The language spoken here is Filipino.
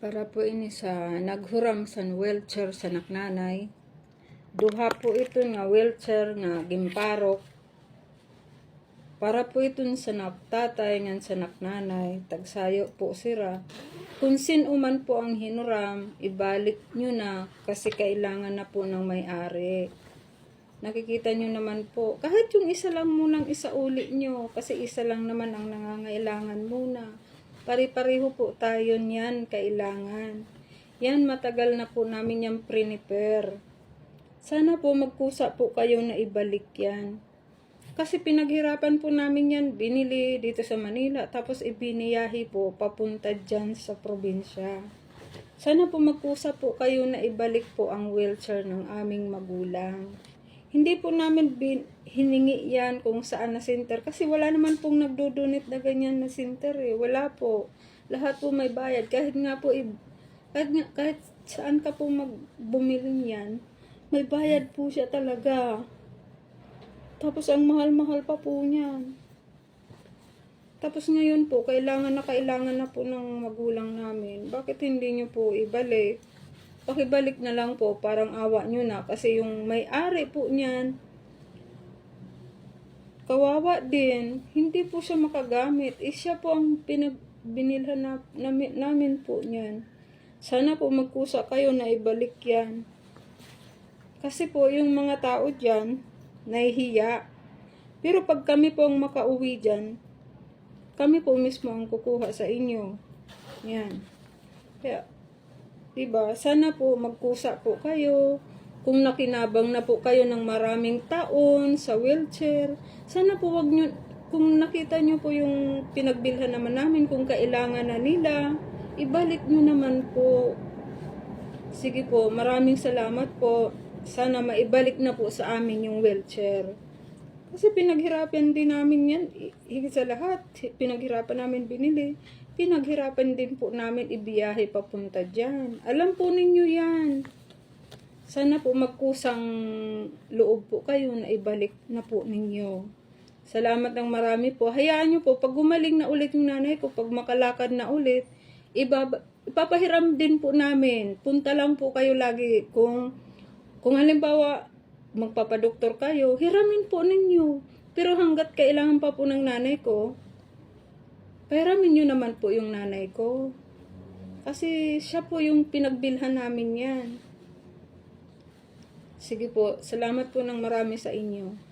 Para po ini sa naghuram sa wheelchair sa naknanay. Duha po ito nga wheelchair nga gimparok. Para po ito sa naptatay nga sa naknanay. Tagsayo po sira. Kung sinuman po ang hinuram, ibalik nyo na kasi kailangan na po ng may-ari. Nakikita nyo naman po, kahit yung isa lang munang isauli nyo, kasi isa lang naman ang nangangailangan muna. Pari-pareho po tayo niyan, kailangan. Yan, matagal na po namin yung prepare. Sana po magkusa po kayo na ibalik yan. Kasi pinaghirapan po namin yan, binili dito sa Manila, tapos ibiniyahi po papunta dyan sa probinsya. Sana po magkusa po kayo na ibalik po ang wheelchair ng aming magulang. Hindi po namin hiningi yan kung saan na center. Kasi wala naman pong nagdodonate na ganyan na center eh. Wala po. Lahat po may bayad. Kahit nga po, kahit saan ka po bumili niyan, may bayad po siya talaga. Tapos ang mahal-mahal pa po niyan. Tapos ngayon po, kailangan na po ng magulang namin. Bakit hindi nyo po ibalik? Pakibalik na lang po, parang awa nyo na. Kasi yung may-ari po niyan, kawawa din. Hindi po siya makagamit. Siya po ang binilhan namin po niyan. Sana po magkusa kayo na ibalik yan. Kasi po yung mga tao dyan, nahihiya. Pero pag kami po ang makauwi dyan, kami po mismo ang kukuha sa inyo. Yan. Kaya, diba? Sana po magkusa po kayo. Kung nakinabang na po kayo ng maraming taon sa wheelchair, sana po wag nyo, kung nakita nyo po yung pinagbilhan naman namin, kung kailangan na nila, ibalik nyo naman po. Sige po, maraming salamat po. Sana maibalik na po sa amin yung wheelchair. Kasi pinaghirapan din namin yan. Higit sa lahat, pinaghirapan namin binili. Pinaghirapan din po namin ibiyahe papunta dyan. Alam po ninyo yan. Sana po magkusang loob po kayo na ibalik na po ninyo. Salamat ng marami po. Hayaan nyo po, pag gumaling na ulit yung nanay ko, pag makalakad na ulit, ipapahiram din po namin. Punta lang po kayo lagi. Kung halimbawa, magpapadoktor kayo, hiramin po ninyo. Pero hanggat kailangan pa po ng nanay ko, pahiramin nyo naman po yung nanay ko. Kasi siya po yung pinagbilhan namin yan. Sige po, salamat po ng marami sa inyo.